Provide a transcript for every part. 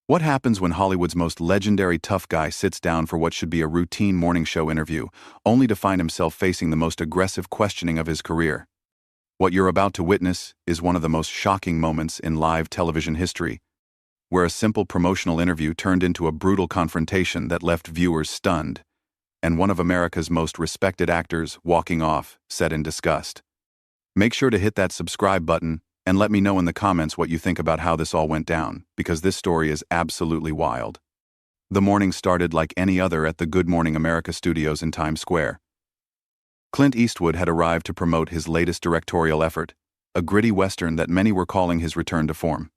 What happens when Hollywood's most legendary tough guy sits down for what should be a routine morning show interview, only to find himself facing the most aggressive questioning of his career? What you're about to witness is one of the most shocking moments in live television history, where a simple promotional interview turned into a brutal confrontation that left viewers stunned, and one of America's most respected actors walking off, set in disgust. Make sure to hit that subscribe button and let me know in the comments what you think about how this all went down, because this story is absolutely wild. The morning started like any other at the Good Morning America studios in Times Square. Clint Eastwood had arrived to promote his latest directorial effort, a gritty western that many were calling his return to form.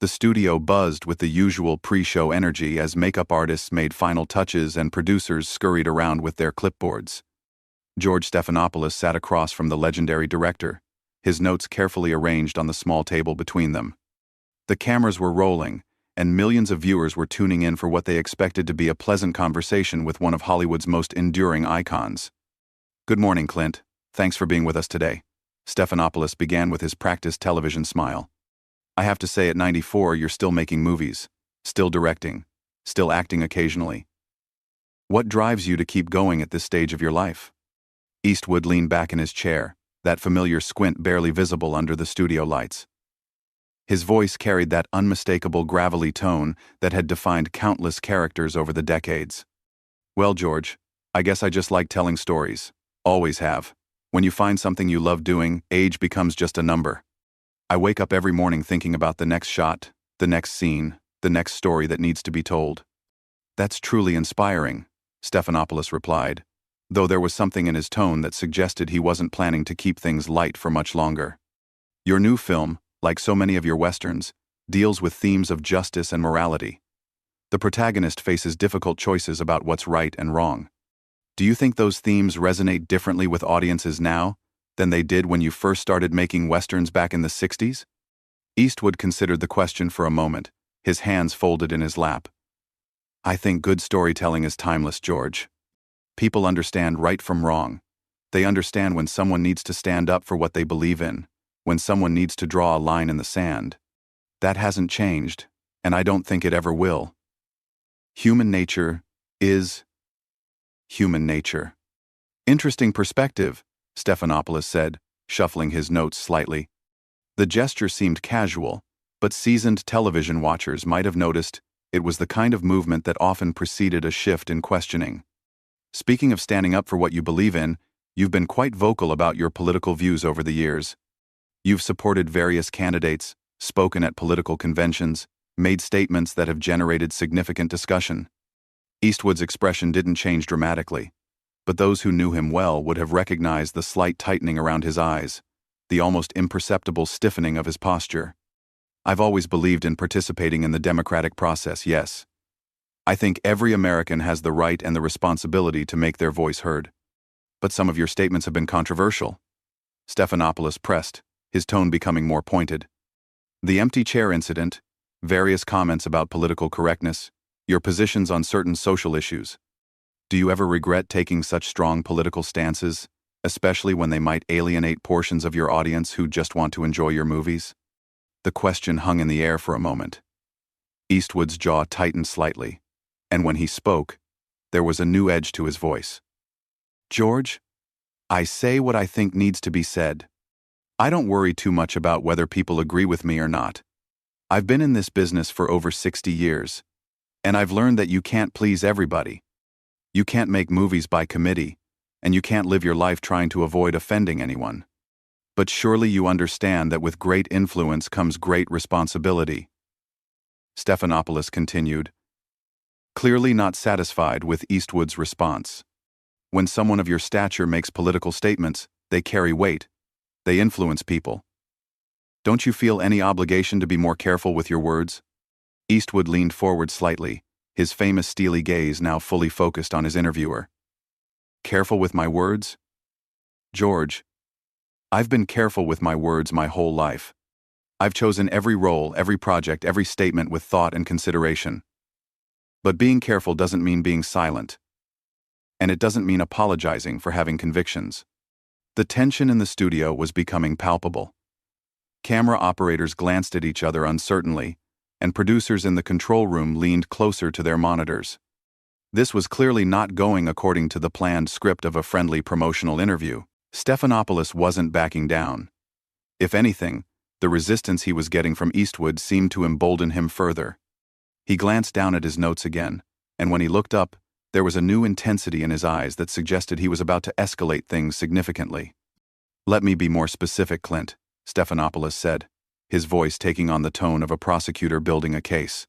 The studio buzzed with the usual pre-show energy as makeup artists made final touches and producers scurried around with their clipboards. George Stephanopoulos sat across from the legendary director, his notes carefully arranged on the small table between them. The cameras were rolling, and millions of viewers were tuning in for what they expected to be a pleasant conversation with one of Hollywood's most enduring icons. "Good morning, Clint. Thanks for being with us today." Stephanopoulos began with his practiced television smile. "I have to say, at 94, you're still making movies, still directing, still acting occasionally. What drives you to keep going at this stage of your life?" Eastwood leaned back in his chair, that familiar squint barely visible under the studio lights. His voice carried that unmistakable gravelly tone that had defined countless characters over the decades. "Well, George, I guess I just like telling stories. Always have. When you find something you love doing, age becomes just a number. I wake up every morning thinking about the next shot, the next scene, the next story that needs to be told." "That's truly inspiring," Stephanopoulos replied, though there was something in his tone that suggested he wasn't planning to keep things light for much longer. "Your new film, like so many of your westerns, deals with themes of justice and morality. The protagonist faces difficult choices about what's right and wrong. Do you think those themes resonate differently with audiences now than they did when you first started making westerns back in the 60s? Eastwood considered the question for a moment, his hands folded in his lap. "I think good storytelling is timeless, George. People understand right from wrong. They understand when someone needs to stand up for what they believe in, when someone needs to draw a line in the sand. That hasn't changed, and I don't think it ever will. Human nature is human nature." "Interesting perspective," Stephanopoulos said, shuffling his notes slightly. The gesture seemed casual, but seasoned television watchers might have noticed it was the kind of movement that often preceded a shift in questioning. "Speaking of standing up for what you believe in, you've been quite vocal about your political views over the years. You've supported various candidates, spoken at political conventions, made statements that have generated significant discussion." Eastwood's expression didn't change dramatically, but those who knew him well would have recognized the slight tightening around his eyes, the almost imperceptible stiffening of his posture. "I've always believed in participating in the democratic process, yes. I think every American has the right and the responsibility to make their voice heard. But some of your statements have been controversial." Stephanopoulos pressed, his tone becoming more pointed. "The empty chair incident, various comments about political correctness, your positions on certain social issues. Do you ever regret taking such strong political stances, especially when they might alienate portions of your audience who just want to enjoy your movies?" The question hung in the air for a moment. Eastwood's jaw tightened slightly, and when he spoke, there was a new edge to his voice. "George, I say what I think needs to be said. I don't worry too much about whether people agree with me or not. I've been in this business for over 60 years, and I've learned that you can't please everybody. You can't make movies by committee, and you can't live your life trying to avoid offending anyone. But surely you understand that with great influence comes great responsibility." Stephanopoulos continued, clearly not satisfied with Eastwood's response. "When someone of your stature makes political statements, they carry weight. They influence people. Don't you feel any obligation to be more careful with your words?" Eastwood leaned forward slightly, his famous steely gaze now fully focused on his interviewer. "Careful with my words? George, I've been careful with my words my whole life. I've chosen every role, every project, every statement with thought and consideration. But being careful doesn't mean being silent. And it doesn't mean apologizing for having convictions." The tension in the studio was becoming palpable. Camera operators glanced at each other uncertainly, and producers in the control room leaned closer to their monitors. This was clearly not going according to the planned script of a friendly promotional interview. Stephanopoulos wasn't backing down. If anything, the resistance he was getting from Eastwood seemed to embolden him further. He glanced down at his notes again, and when he looked up, there was a new intensity in his eyes that suggested he was about to escalate things significantly. "Let me be more specific, Clint," Stephanopoulos said, his voice taking on the tone of a prosecutor building a case.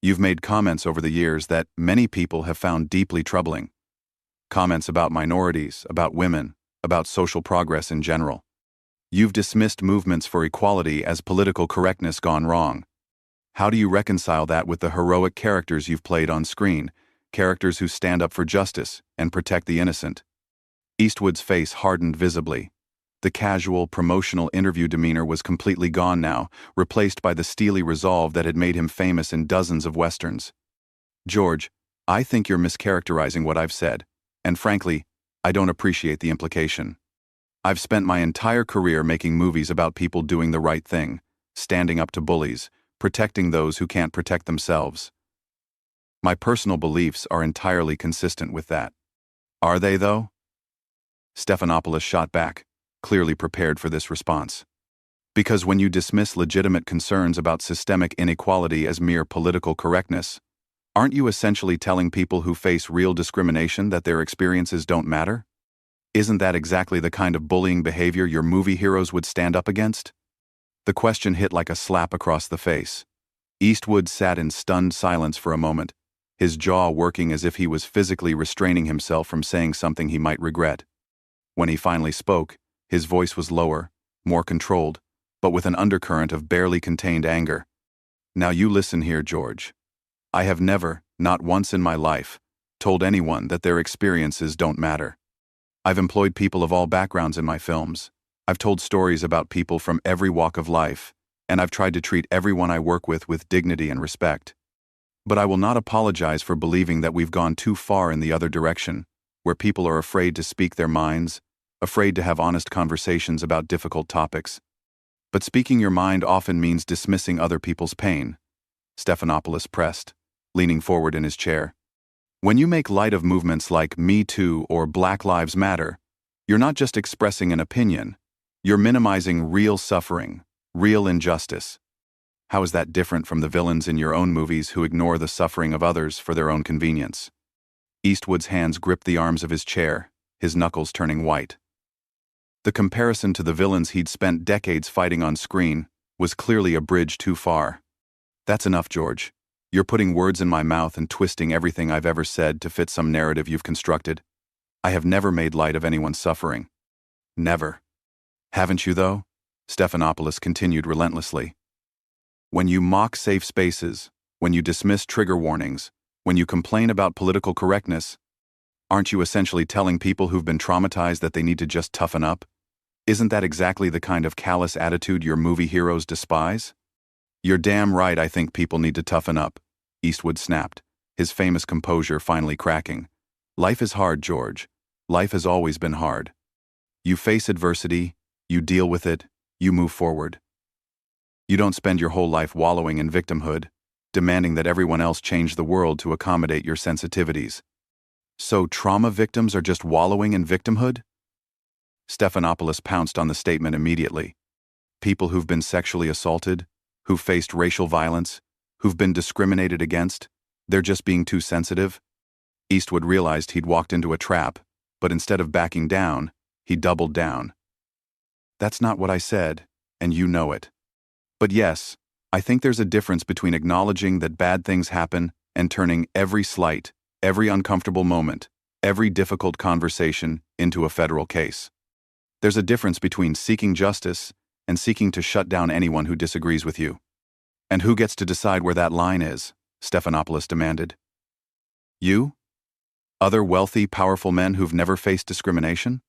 "You've made comments over the years that many people have found deeply troubling. Comments about minorities, about women, about social progress in general. You've dismissed movements for equality as political correctness gone wrong. How do you reconcile that with the heroic characters you've played on screen, characters who stand up for justice and protect the innocent?" Eastwood's face hardened visibly. The casual, promotional interview demeanor was completely gone now, replaced by the steely resolve that had made him famous in dozens of westerns. "George, I think you're mischaracterizing what I've said, and frankly, I don't appreciate the implication. I've spent my entire career making movies about people doing the right thing, standing up to bullies, protecting those who can't protect themselves. My personal beliefs are entirely consistent with that." "Are they, though?" Stephanopoulos shot back, clearly prepared for this response. "Because when you dismiss legitimate concerns about systemic inequality as mere political correctness, aren't you essentially telling people who face real discrimination that their experiences don't matter? Isn't that exactly the kind of bullying behavior your movie heroes would stand up against?" The question hit like a slap across the face. Eastwood sat in stunned silence for a moment, his jaw working as if he was physically restraining himself from saying something he might regret. When he finally spoke, his voice was lower, more controlled, but with an undercurrent of barely contained anger. "Now you listen here, George. I have never, not once in my life, told anyone that their experiences don't matter. I've employed people of all backgrounds in my films. I've told stories about people from every walk of life, and I've tried to treat everyone I work with dignity and respect. But I will not apologize for believing that we've gone too far in the other direction, where people are afraid to speak their minds, afraid to have honest conversations about difficult topics. But speaking your mind often means dismissing other people's pain," Stephanopoulos pressed, leaning forward in his chair. "When you make light of movements like Me Too or Black Lives Matter, you're not just expressing an opinion, you're minimizing real suffering, real injustice. How is that different from the villains in your own movies who ignore the suffering of others for their own convenience?" Eastwood's hands gripped the arms of his chair, his knuckles turning white. The comparison to the villains he'd spent decades fighting on screen was clearly a bridge too far. "That's enough, George. You're putting words in my mouth and twisting everything I've ever said to fit some narrative you've constructed. I have never made light of anyone's suffering. Never." "Haven't you, though?" Stephanopoulos continued relentlessly. "When you mock safe spaces, when you dismiss trigger warnings, when you complain about political correctness, aren't you essentially telling people who've been traumatized that they need to just toughen up? Isn't that exactly the kind of callous attitude your movie heroes despise?" "You're damn right I think people need to toughen up," Eastwood snapped, his famous composure finally cracking. "Life is hard, George. Life has always been hard. You face adversity, you deal with it, you move forward. You don't spend your whole life wallowing in victimhood, demanding that everyone else change the world to accommodate your sensitivities." "So trauma victims are just wallowing in victimhood?" Stephanopoulos pounced on the statement immediately. "People who've been sexually assaulted, who've faced racial violence, who've been discriminated against, they're just being too sensitive?" Eastwood realized he'd walked into a trap, but instead of backing down, he doubled down. "That's not what I said, and you know it. But yes, I think there's a difference between acknowledging that bad things happen and turning every slight, every uncomfortable moment, every difficult conversation into a federal case. There's a difference between seeking justice and seeking to shut down anyone who disagrees with you." "And who gets to decide where that line is?" Stephanopoulos demanded. "You? Other wealthy, powerful men who've never faced discrimination?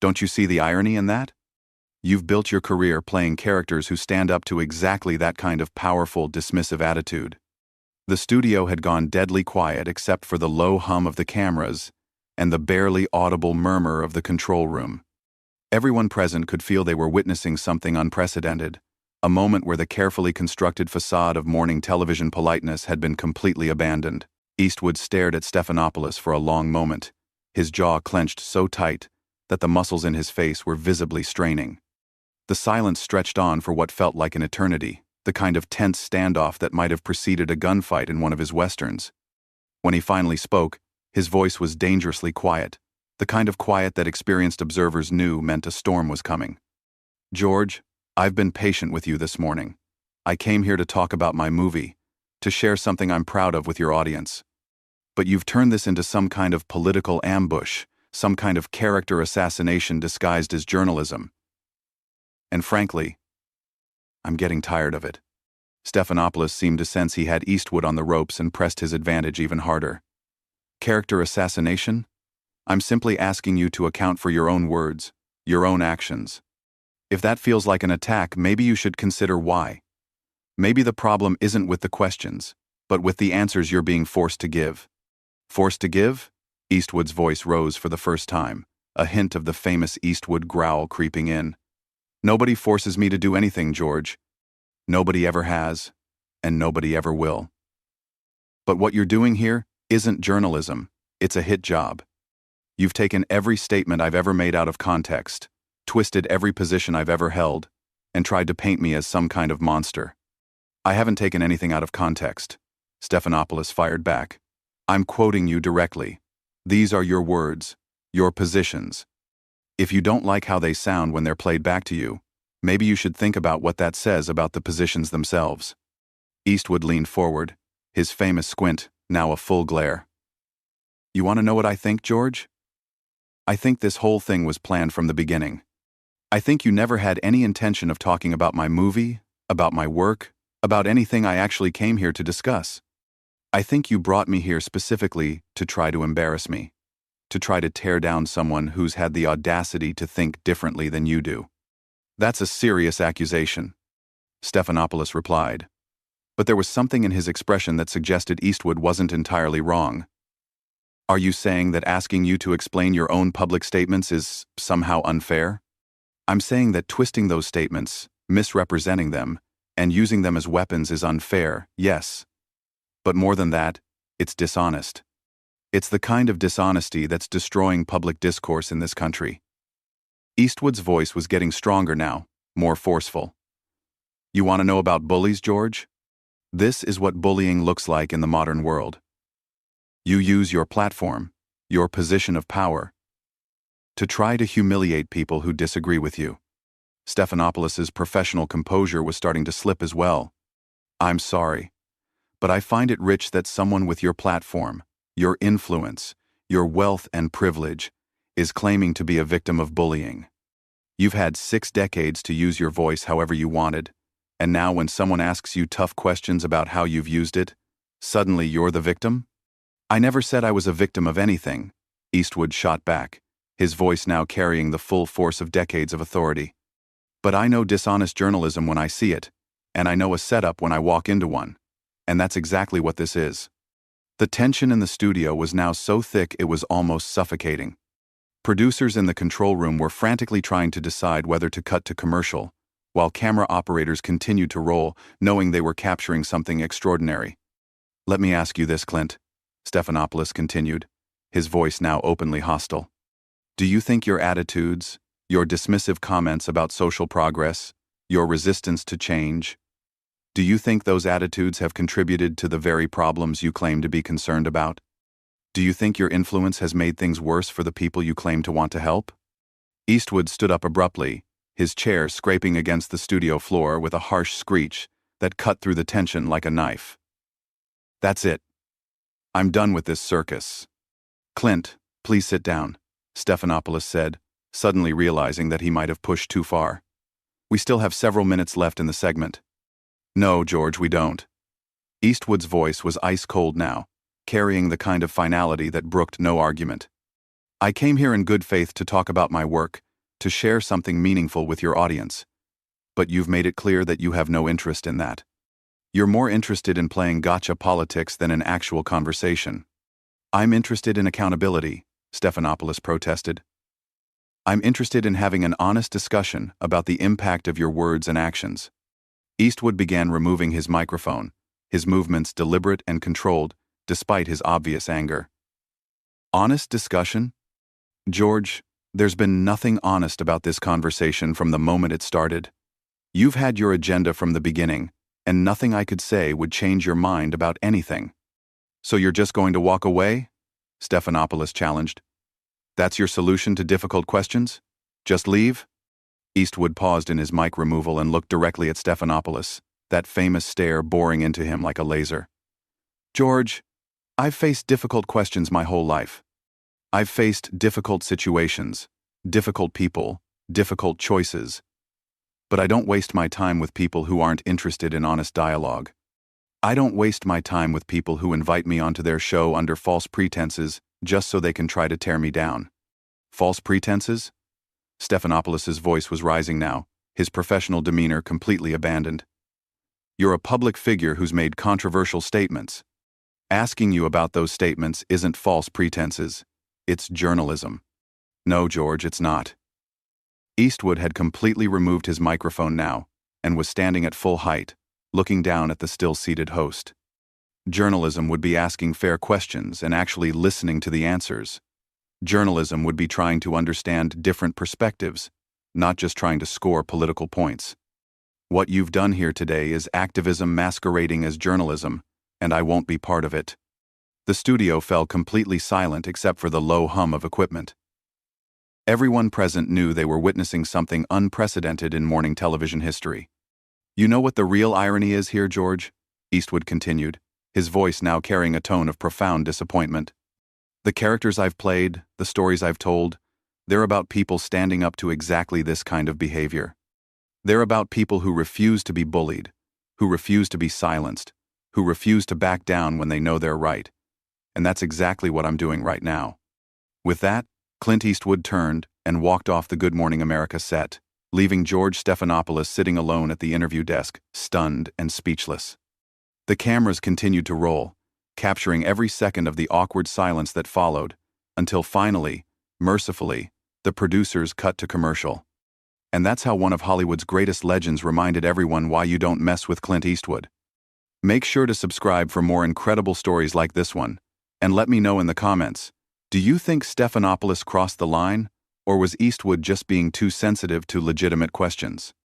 Don't you see the irony in that? You've built your career playing characters who stand up to exactly that kind of powerful, dismissive attitude." The studio had gone deadly quiet except for the low hum of the cameras and the barely audible murmur of the control room. Everyone present could feel they were witnessing something unprecedented, A moment where the carefully constructed facade of morning television politeness had been completely abandoned. Eastwood stared at Stephanopoulos for a long moment, his jaw clenched so tight that the muscles in his face were visibly straining. The silence stretched on for what felt like an eternity, the kind of tense standoff that might have preceded a gunfight in one of his westerns. When he finally spoke, his voice was dangerously quiet, the kind of quiet that experienced observers knew meant a storm was coming. "George, I've been patient with you this morning. I came here to talk about my movie, to share something I'm proud of with your audience. But you've turned this into some kind of political ambush, some kind of character assassination disguised as journalism. And frankly, I'm getting tired of it." Stephanopoulos seemed to sense he had Eastwood on the ropes and pressed his advantage even harder. "Character assassination? I'm simply asking you to account for your own words, your own actions. If that feels like an attack, maybe you should consider why. Maybe the problem isn't with the questions, but with the answers you're being forced to give." "Forced to give?" Eastwood's voice rose for the first time, a hint of the famous Eastwood growl creeping in. "Nobody forces me to do anything, George. Nobody ever has, and nobody ever will. But what you're doing here isn't journalism, it's a hit job. You've taken every statement I've ever made out of context, twisted every position I've ever held, and tried to paint me as some kind of monster." "I haven't taken anything out of context," Stephanopoulos fired back. "I'm quoting you directly. These are your words, your positions. If you don't like how they sound when they're played back to you, maybe you should think about what that says about the positions themselves." Eastwood leaned forward, his famous squint now a full glare. "You want to know what I think, George? I think this whole thing was planned from the beginning. I think you never had any intention of talking about my movie, about my work, about anything I actually came here to discuss. I think you brought me here specifically to try to embarrass me, to try to tear down someone who's had the audacity to think differently than you do." "That's a serious accusation," Stephanopoulos replied. But there was something in his expression that suggested Eastwood wasn't entirely wrong. "Are you saying that asking you to explain your own public statements is somehow unfair?" "I'm saying that twisting those statements, misrepresenting them, and using them as weapons is unfair, yes. But more than that, it's dishonest. It's the kind of dishonesty that's destroying public discourse in this country." Eastwood's voice was getting stronger now, more forceful. "You want to know about bullies, George? This is what bullying looks like in the modern world. You use your platform, your position of power, to try to humiliate people who disagree with you." Stephanopoulos' professional composure was starting to slip as well. "I'm sorry, but I find it rich that someone with your platform, your influence, your wealth and privilege, is claiming to be a victim of bullying. You've had 6 decades to use your voice however you wanted, and now when someone asks you tough questions about how you've used it, suddenly you're the victim?" "I never said I was a victim of anything," Eastwood shot back, his voice now carrying the full force of decades of authority. "But I know dishonest journalism when I see it, and I know a setup when I walk into one. And that's exactly what this is." The tension in the studio was now so thick it was almost suffocating. Producers in the control room were frantically trying to decide whether to cut to commercial, while camera operators continued to roll, knowing they were capturing something extraordinary. "Let me ask you this, Clint," Stephanopoulos continued, his voice now openly hostile. "Do you think your attitudes, your dismissive comments about social progress, your resistance to change, do you think those attitudes have contributed to the very problems you claim to be concerned about? Do you think your influence has made things worse for the people you claim to want to help?" Eastwood stood up abruptly, his chair scraping against the studio floor with a harsh screech that cut through the tension like a knife. "That's it. I'm done with this circus." "Clint, please sit down," Stephanopoulos said, suddenly realizing that he might have pushed too far. "We still have several minutes left in the segment." "No, George, we don't." Eastwood's voice was ice-cold now, carrying the kind of finality that brooked no argument. "I came here in good faith to talk about my work, to share something meaningful with your audience. But you've made it clear that you have no interest in that. You're more interested in playing gotcha politics than in actual conversation." "I'm interested in accountability," Stephanopoulos protested. "I'm interested in having an honest discussion about the impact of your words and actions. Eastwood began removing his microphone, his movements deliberate and controlled, despite his obvious anger. Honest discussion? George, there's been nothing honest about this conversation from the moment it started. You've had your agenda from the beginning, and nothing I could say would change your mind about anything. So you're just going to walk away? Stephanopoulos challenged. That's your solution to difficult questions? Just leave? Eastwood paused in his mic removal and looked directly at Stephanopoulos, that famous stare boring into him like a laser. George, I've faced difficult questions my whole life. I've faced difficult situations, difficult people, difficult choices. But I don't waste my time with people who aren't interested in honest dialogue. I don't waste my time with people who invite me onto their show under false pretenses just so they can try to tear me down. False pretenses? Stephanopoulos' voice was rising now, his professional demeanor completely abandoned. You're a public figure who's made controversial statements. Asking you about those statements isn't false pretenses. It's journalism. No, George, it's not. Eastwood had completely removed his microphone now and was standing at full height, looking down at the still-seated host. Journalism would be asking fair questions and actually listening to the answers. Journalism would be trying to understand different perspectives, not just trying to score political points. What you've done here today is activism masquerading as journalism, and I won't be part of it. The studio fell completely silent except for the low hum of equipment. Everyone present knew they were witnessing something unprecedented in morning television history. You know what the real irony is here, George? Eastwood continued, his voice now carrying a tone of profound disappointment. The characters I've played, the stories I've told, they're about people standing up to exactly this kind of behavior. They're about people who refuse to be bullied, who refuse to be silenced, who refuse to back down when they know they're right. And that's exactly what I'm doing right now. With that, Clint Eastwood turned and walked off the Good Morning America set, leaving George Stephanopoulos sitting alone at the interview desk, stunned and speechless. The cameras continued to roll, capturing every second of the awkward silence that followed, until finally, mercifully, the producers cut to commercial. And that's how one of Hollywood's greatest legends reminded everyone why you don't mess with Clint Eastwood. Make sure to subscribe for more incredible stories like this one, and let me know in the comments, do you think Stephanopoulos crossed the line, or was Eastwood just being too sensitive to legitimate questions?